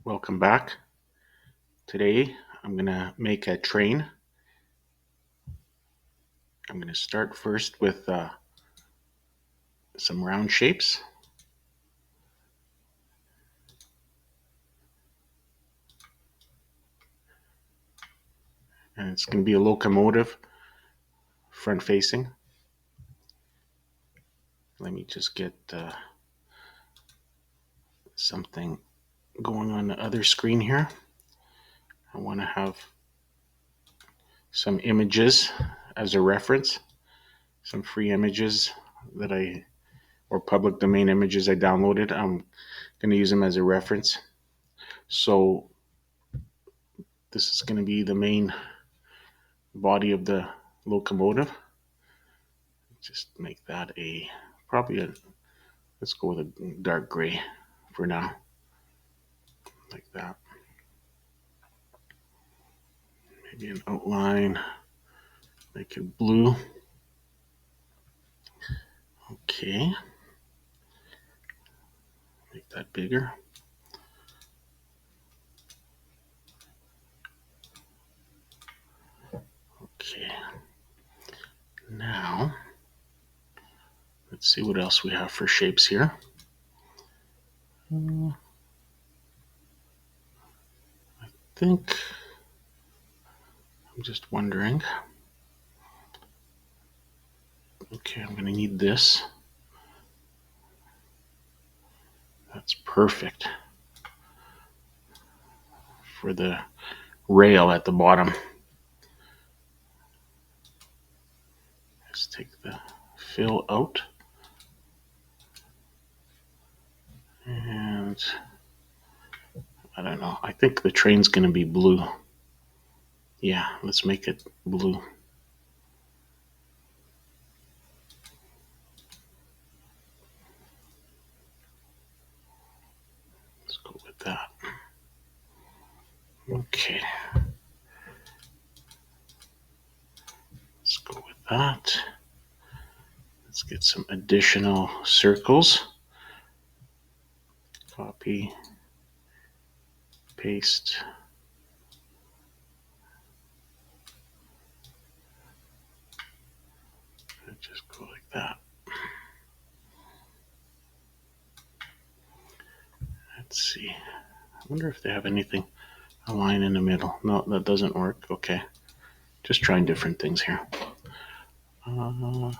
Welcome back. Today I'm going to make a train. I'm going to start first with some round shapes. And it's going to be a locomotive front facing. Let me just get something going on the other screen here. I want to have some images as a reference, some free images or public domain images I downloaded. I'm going to use them as a reference. So this is going to be the main body of the locomotive. Just make that let's go with a dark gray for now, like that. Maybe an outline, make it blue. Okay, make that bigger. Okay, now let's see what else we have for shapes here. I think I'm just wondering. Okay, I'm going to need this. That's perfect for the rail at the bottom. Let's take the fill out. And I don't know. I think the train's going to be blue. Yeah, let's make it blue. Let's go with that. Okay. Let's go with that. Let's get some additional circles. Copy, paste. Just go like that. Let's see. I wonder if they have anything, a line in the middle. No, that doesn't work. Okay. Just trying different things here. Let's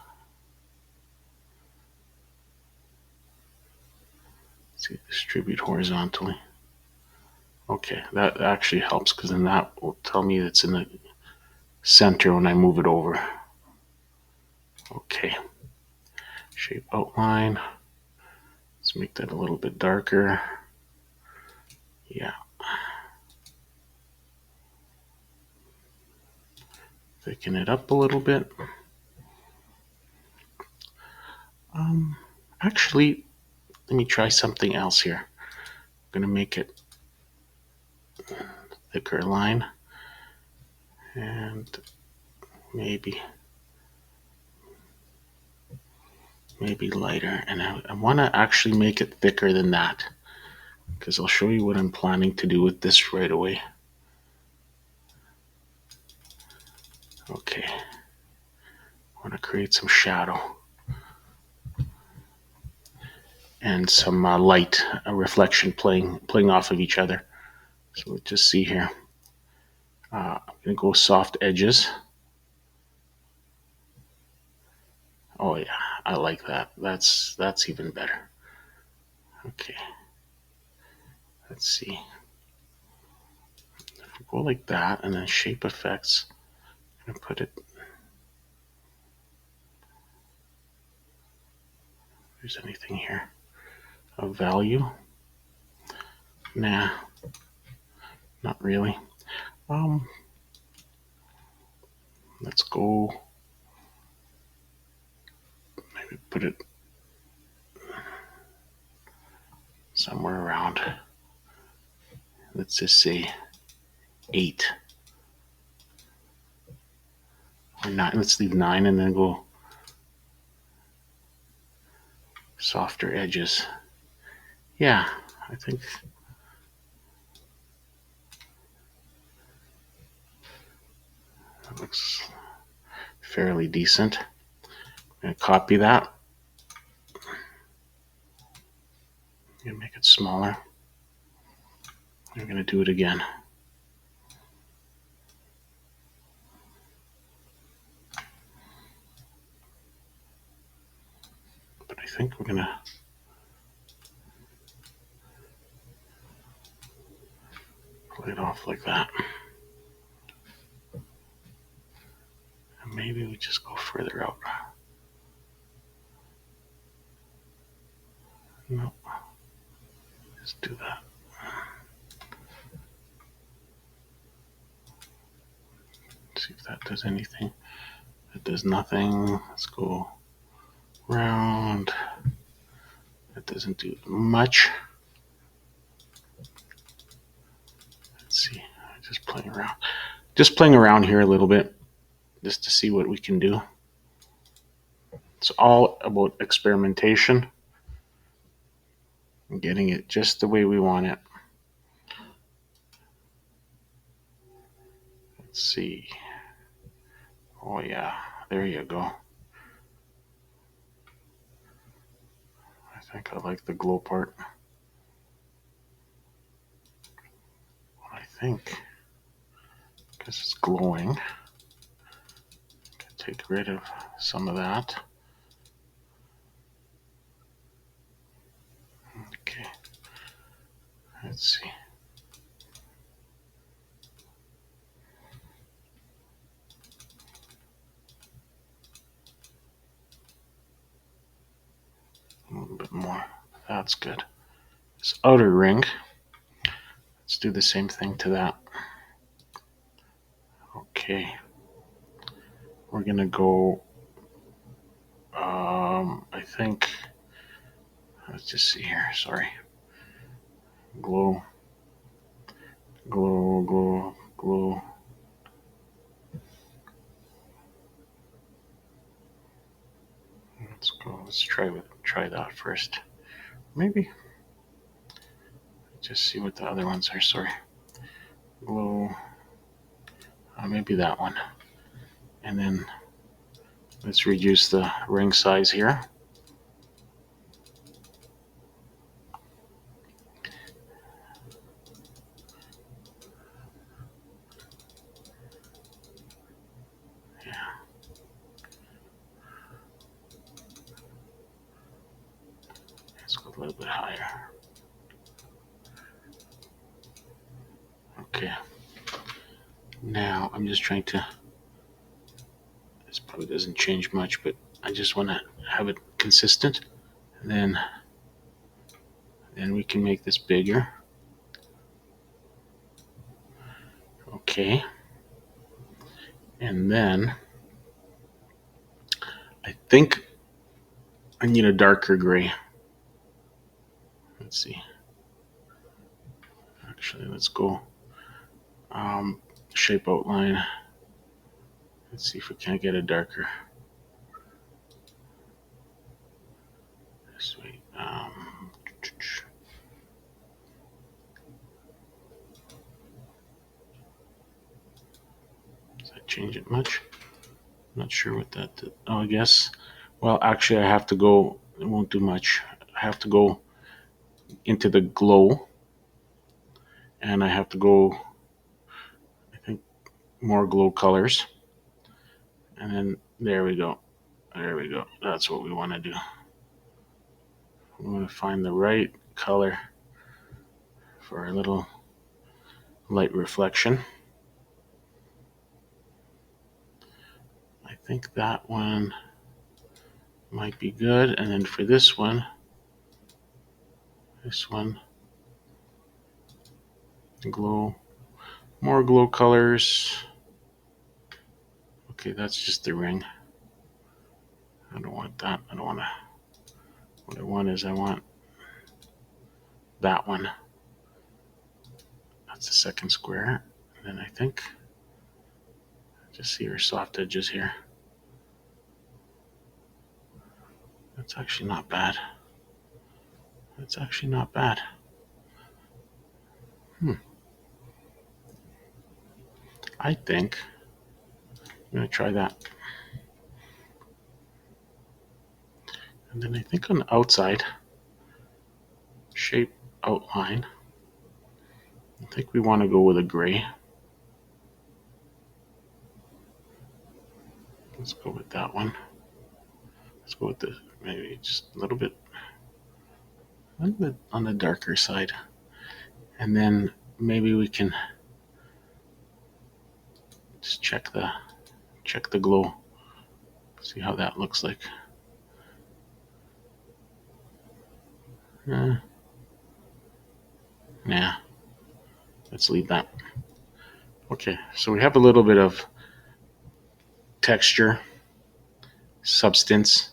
see, distribute horizontally. Okay, that actually helps because then that will tell me it's in the center when I move it over. Okay. Shape outline. Let's make that a little bit darker. Yeah. Thicken it up a little bit. Actually, let me try something else here. I'm going to make it thicker line and maybe lighter. And I want to actually make it thicker than that because I'll show you what I'm planning to do with this right away. Okay. I want to create some shadow and some light, a reflection playing off of each other. So we'll just see here. I'm going to go soft edges. Oh yeah, I like that. That's even better. Okay. Let's see. If we go like that and then shape effects, I'm going to put it. If there's anything here of value. Nah, not really. Let's go. Maybe put it somewhere around. Let's just say 8 or 9. Let's leave 9 and then go softer edges. Yeah, I think That looks fairly decent. I'm going to copy that and make it smaller. I'm going to do it again. But I think we're going to play it off like that. And maybe we just go further out. No, just do that. See if that does anything. That does nothing. Let's go round. That doesn't do much. Let's see. Just playing around here a little bit, just to see what we can do. It's all about experimentation and getting it just the way we want it. Let's see. Oh yeah, there you go. I think I like the glow part. I think because it's glowing, I can take rid of some of that. Okay, let's see. A little bit more. That's good. This outer ring, let's do the same thing to that. Okay, we're gonna go. I think. Let's just see here. Sorry. Glow, glow, glow, glow. Let's go. Let's try that first. Maybe. Just see what the other ones are. Sorry. Glow. Maybe that one. And then let's reduce the ring size here. Yeah. Let's go a little bit higher. Okay. Now I'm just trying to. This probably doesn't change much, but I just want to have it consistent. And then we can make this bigger. Okay. And then I think I need a darker gray. Let's see. Actually, let's go shape outline. Let's see if we can't get a darker. This way. Does that change it much? I'm not sure what that did. Oh, I guess. Well, actually, I have to go. It won't do much. I have to go into the glow, and I have to go. I think more glow colors, and then there we go. There we go. That's what we want to do. We want to find the right color for a little light reflection. I think that one might be good. And then for this one, glow, more glow colors. Okay, that's just the ring. I don't want that. I don't want to. What I want is I want that one. That's the second square. And then I think, just see your soft edges here. That's actually not bad. That's actually not bad. I think I'm going to try that. And then I think on the outside, shape outline, I think we want to go with a gray. Let's go with that one. Let's go with this, maybe just a little bit on the darker side. And then maybe we can just check the glow. See how that looks like. Yeah, let's leave that. Okay, so we have a little bit of texture, substance,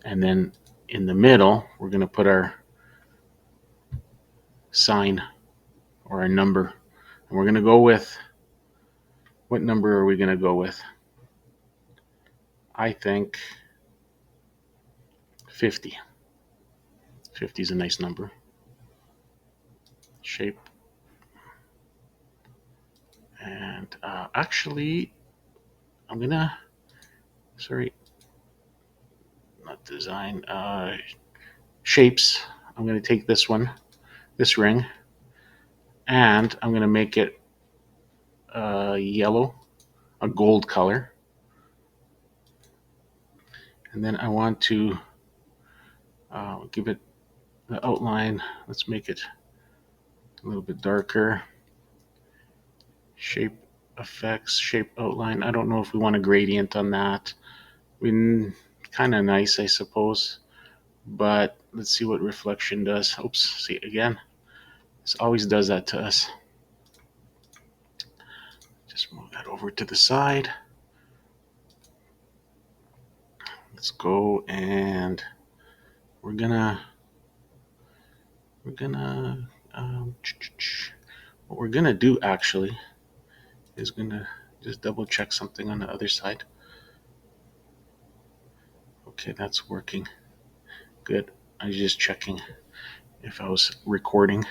and then in the middle, we're going to put our sign or a number. And we're going to go with, what number are we going to go with? I think 50. 50 is a nice number. Shape. And actually, I'm going to, sorry, not design, shapes. I'm going to take this one, this ring, and I'm going to make it yellow, a gold color. And then I want to give it the outline. Let's make it a little bit darker. Shape effects, shape outline. I don't know if we want a gradient on that. Kind of nice, I suppose. But let's see what reflection does. Oops, see again. This always does that to us. Just move that over to the side. Let's go, and we're gonna what we're gonna do actually is gonna just double check something on the other side. Okay, that's working. Good. I was just checking if I was recording.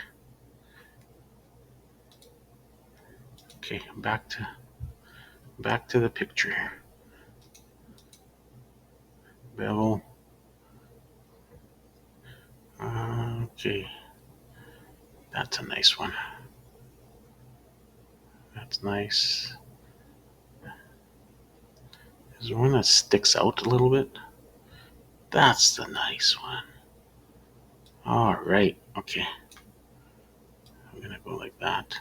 Okay, back to the picture. Bevel. Okay, that's a nice one. That's nice. Is there one that sticks out a little bit? That's the nice one. All right. Okay. I'm gonna go like that.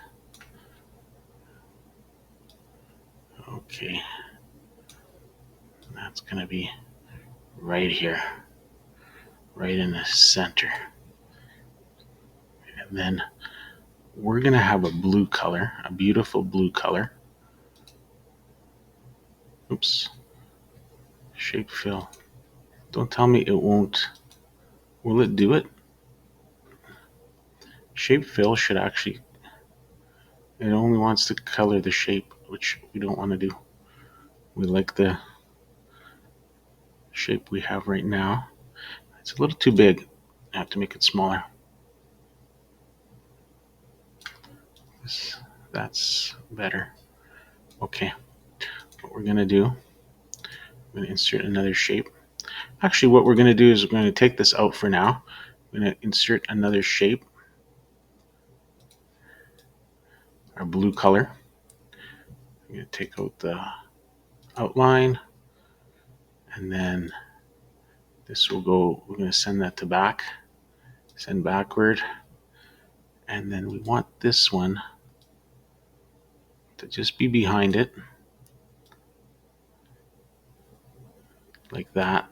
Okay. That's gonna be right here, right in the center. And then we're gonna have a blue color, a beautiful blue color. Oops. Shape fill. Don't tell me it won't. Will it do it? Shape fill should actually, it only wants to color the shape, which we don't want to do. We like the shape we have right now. It's a little too big. I have to make it smaller. That's better. Okay, what we're gonna do, I'm gonna insert another shape. Actually, what we're gonna do is we're gonna take this out for now. I'm gonna insert another shape, our blue color. I'm gonna take out the outline, and then this will go, we're gonna send that to back, send backward, and then we want this one to just be behind it, like that.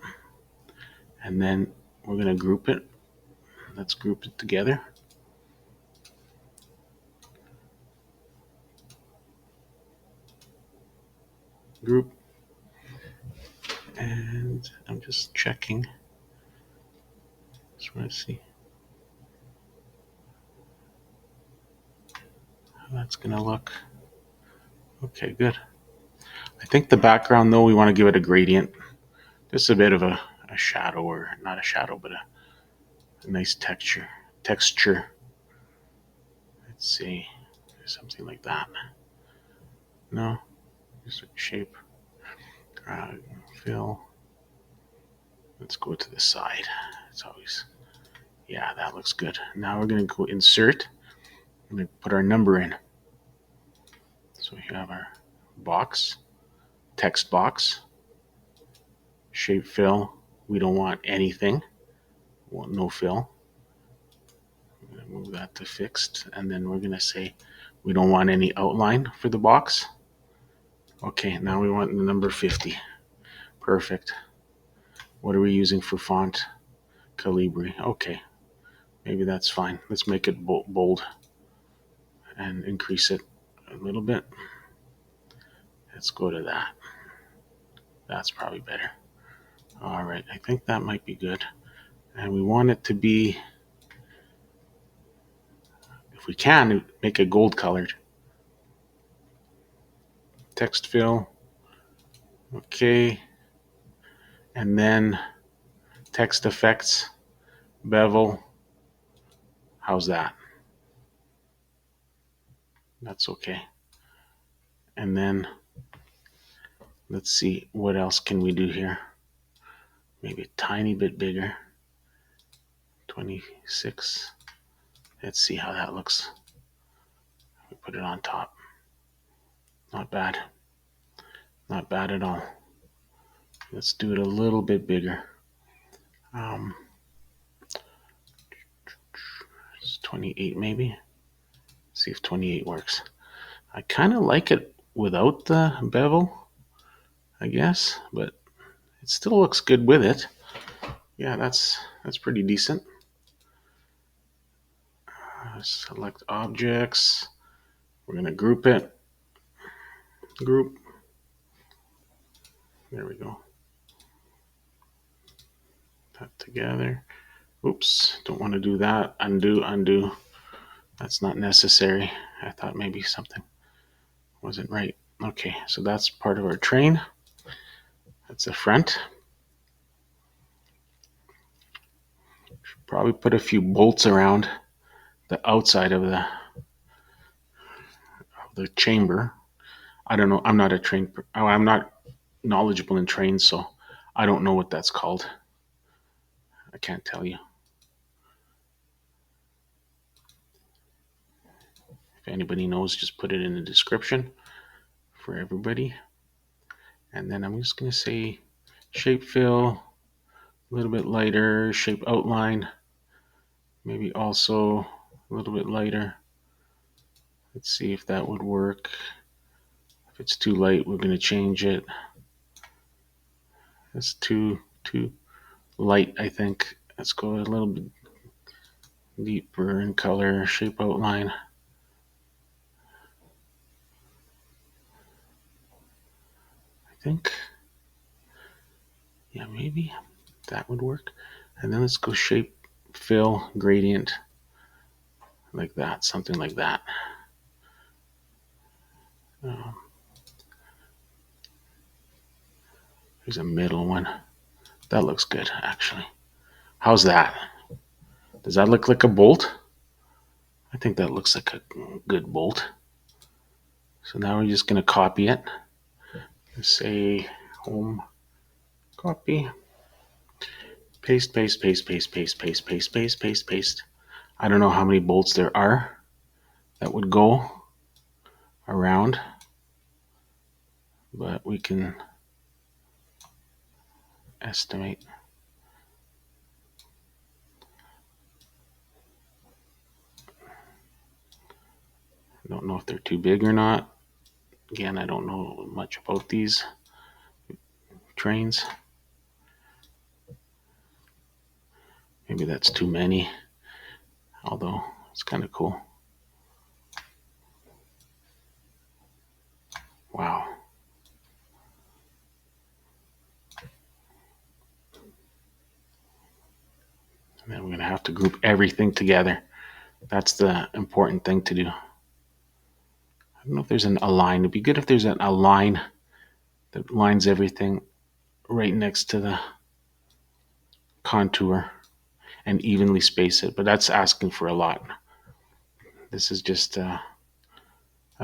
And then we're gonna group it. Let's group it together. Group. And I'm just checking. Just want to see how that's gonna look. Okay, good. I think the background though, we want to give it a gradient. Just a bit of a shadow, or not a shadow, but a nice texture. Let's see, something like that. No, Shape, fill. Let's go to the side. It's always, yeah, that looks good. Now we're going to go insert. I'm going to put our number in. So we have our box, text box, shape fill. We don't want anything. We want no fill. I'm going to move that to fixed. And then we're going to say we don't want any outline for the box. Okay, now we want the number 50. Perfect. What are we using for font? Calibri. Okay, maybe that's fine. Let's make it bold and increase it a little bit. Let's go to that. That's probably better. All right, I think that might be good. And we want it to be, if we can, make it gold colored. Text fill. Okay. And then text effects, bevel. How's that? That's okay. And then let's see, what else can we do here? Maybe a tiny bit bigger. 26. Let's see how that looks. We put it on top. Not bad. Not bad at all. Let's do it a little bit bigger. It's 28 maybe. See if 28 works. I kind of like it without the bevel, I guess, but it still looks good with it. Yeah, that's pretty decent. Select objects. We're gonna group it. Group. There we go. That together. Oops, don't want to do that. Undo, undo. That's not necessary. I thought maybe something wasn't right. Okay, so that's part of our train. That's the front. Probably put a few bolts around the outside of the chamber. I don't know. I'm not a train. I'm not knowledgeable in trains, so I don't know what that's called. I can't tell you. If anybody knows, just put it in the description for everybody. And then I'm just going to say shape fill, a little bit lighter, shape outline, maybe also a little bit lighter. Let's see if that would work. If it's too light, we're going to change it. It's too light, I think. Let's go a little bit deeper in color, shape outline. I think, yeah, maybe that would work. And then let's go shape, fill, gradient, like that, something like that. There's a middle one. That looks good, actually. How's that? Does that look like a bolt? I think that looks like a good bolt. So now we're just going to copy it. Let's say home, copy, paste, paste, paste, paste, paste, paste, paste, paste, paste, paste. I don't know how many bolts there are that would go around, but we can estimate. I don't know if they're too big or not. Again, I don't know much about these trains. Maybe that's too many, although it's kind of cool. Wow. And then we're going to have to group everything together. That's the important thing to do. I don't know if there's a line. It'd be good if there's a line that lines everything right next to the contour and evenly space it, but that's asking for a lot. This is just a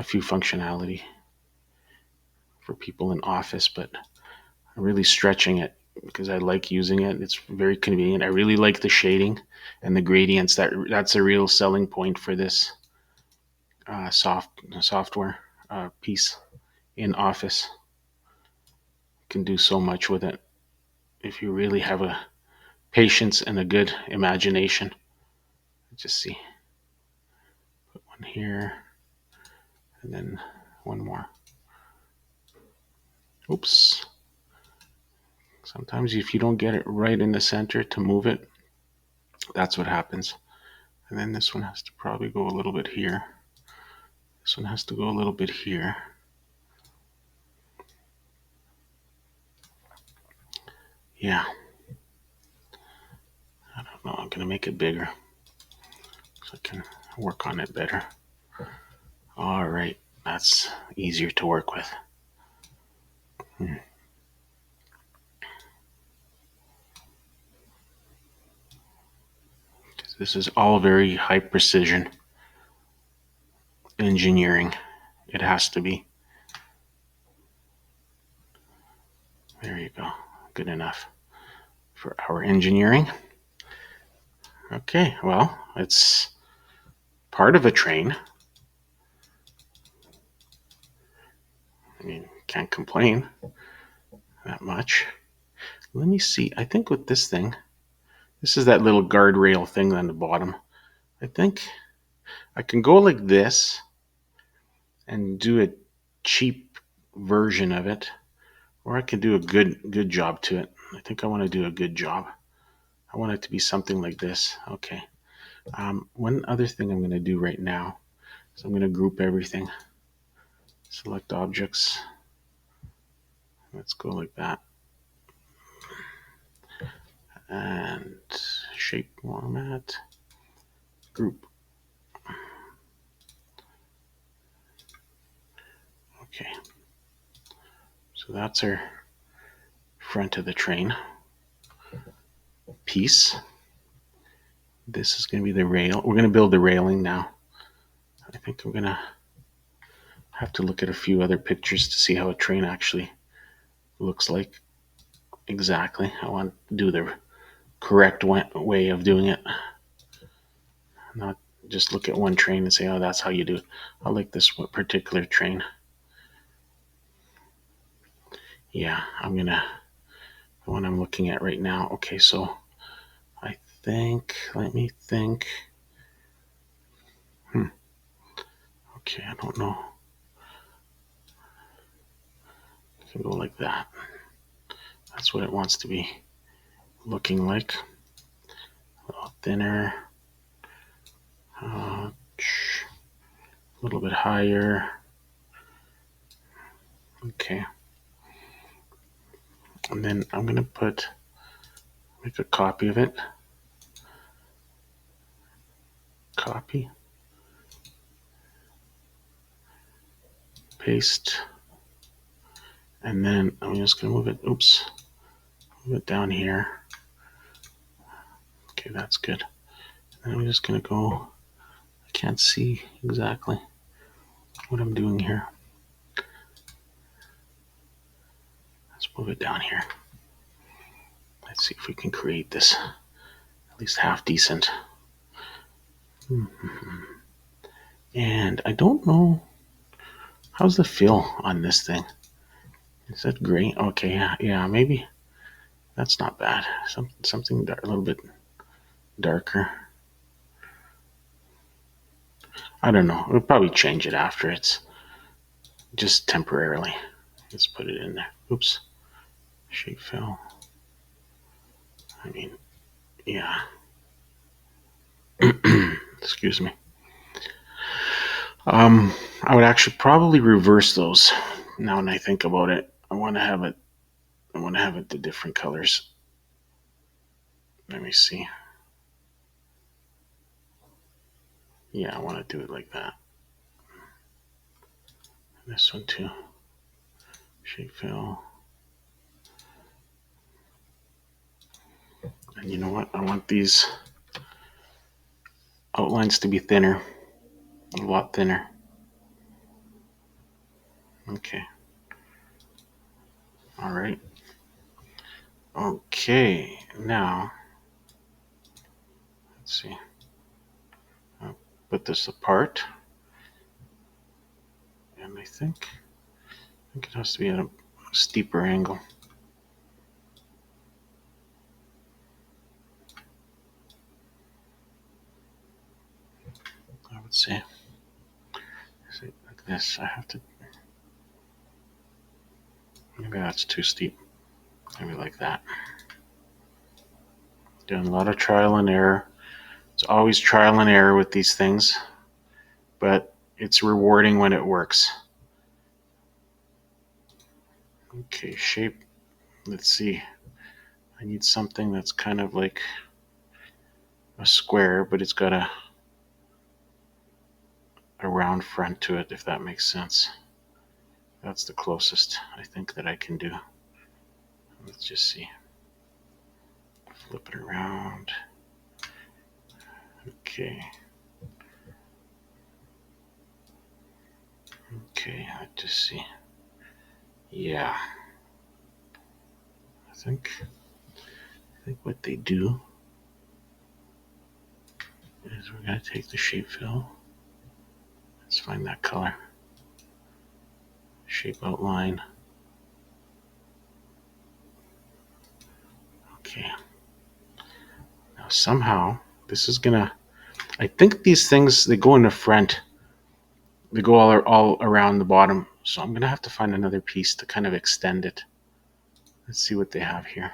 few functionality for people in office, but I'm really stretching it because I like using it. It's very convenient. I really like the shading and the gradients. That's a real selling point for this software piece in Office. You can do so much with it if you really have a patience and a good imagination. Just see, put one here and then one more. Oops. Sometimes if you don't get it right in the center to move it, that's what happens. And then this one has to probably go a little bit here. This one has to go a little bit here. Yeah. I don't know. I'm going to make it bigger so I can work on it better. All right. That's easier to work with. This is all very high precision engineering. It has to be. There you go. Good enough for our engineering. Okay, well, it's part of a train. I mean, can't complain that much. Let me see. I think with this thing, this is that little guardrail thing on the bottom. I think I can go like this and do a cheap version of it, or I can do a good job to it. I think I want to do a good job. I want it to be something like this. Okay. One other thing I'm going to do right now is I'm going to group everything. Select objects. Let's go like that. And shape format. Group. Okay. So that's our front of the train piece. This is going to be the rail. We're going to build the railing now. I think I'm going to have to look at a few other pictures to see how a train actually looks like. Exactly. I want to do the correct way of doing it. Not just look at one train and say, oh, that's how you do it. I like this particular train. Yeah, I'm going to, the one I'm looking at right now. Okay, so I think, let me think. Okay, I don't know. I can go like that. That's what it wants to be looking like. A little thinner. A little bit higher. Okay. And then I'm going to make a copy of it. Copy. Paste. And then I'm just going to move it. Oops. Move it down here. Okay, that's good. And I'm just going to go. I can't see exactly what I'm doing here. Let's move it down here. Let's see if we can create this at least half decent. And I don't know, how's the fill on this thing? Is that gray? Okay, yeah, maybe that's not bad. Something a little bit darker. I don't know. We'll probably change it after. It's just temporarily. Let's put it in there. Oops. Shape fill. I mean, yeah. Excuse me. I would actually probably reverse those. Now when I think about it, I want to have it the different colors. Let me see. Yeah, I want to do it like that. And this one too. Shape fill. And you know what? I want these outlines to be thinner. A lot thinner. Okay. All right. Okay, now let's see. I'll put this apart, and I think it has to be at a steeper angle. I would say. See, like this. I have to. Maybe that's too steep. Maybe like that. Doing a lot of trial and error. It's always trial and error with these things, but it's rewarding when it works. Okay, shape. Let's see. I need something that's kind of like a square, but it's got a round front to it, if that makes sense. That's the closest I think that I can do. Let's just see. Flip it around. Okay. Okay, let's just see. Yeah. I think what they do is we're gonna take the shape fill. Let's find that color. Shape outline. Okay. Now somehow this is gonna. I think these things they go in the front. They go all around the bottom. So I'm gonna have to find another piece to kind of extend it. Let's see what they have here.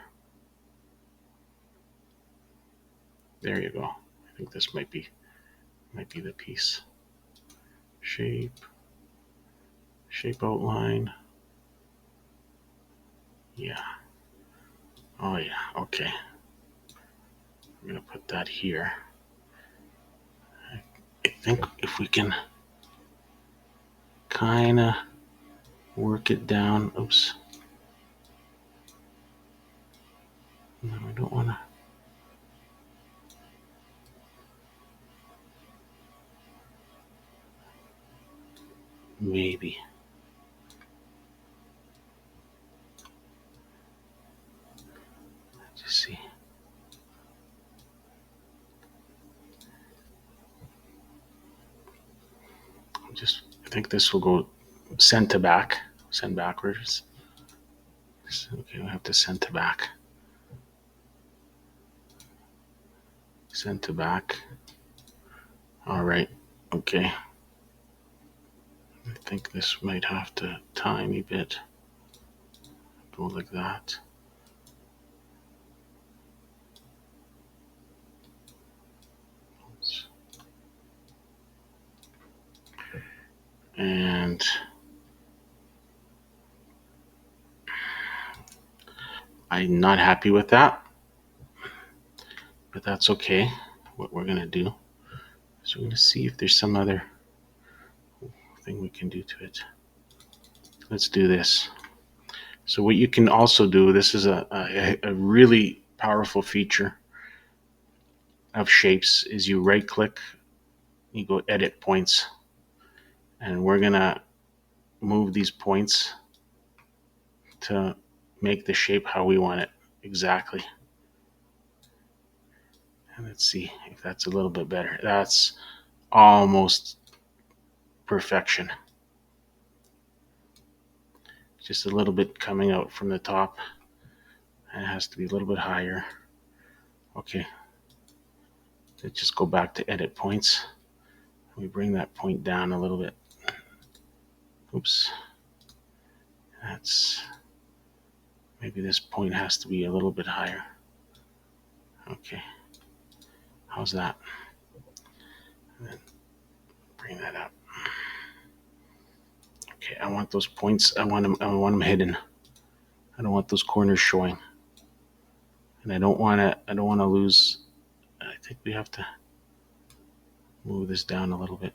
There you go. I think this might be the piece. Shape outline. Yeah. Oh yeah. Okay. I'm gonna put that here. I think if we can kind of work it down. Oops. No, I don't want to. Maybe. Let's just see. I think this will go send to back. Send backwards. Okay, we have to send to back. Send to back. All right. Okay. I think this might have to tiny bit go like that. And I'm not happy with that, but that's okay. What we're gonna do is we're gonna see if there's some other thing we can do to it. Let's do this. So what you can also do, this is a really powerful feature of shapes, is you right click, you go edit points, and we're gonna move these points to make the shape how we want it exactly. And let's see if that's a little bit better. That's almost perfection. Just a little bit coming out from the top. And it has to be a little bit higher. Okay. Let's just go back to edit points. We bring that point down a little bit. Oops. That's maybe this point has to be a little bit higher. Okay. How's that? And then bring that up. Okay, I want those points. I want them hidden. I don't want those corners showing. And I don't want to lose. I think we have to move this down a little bit.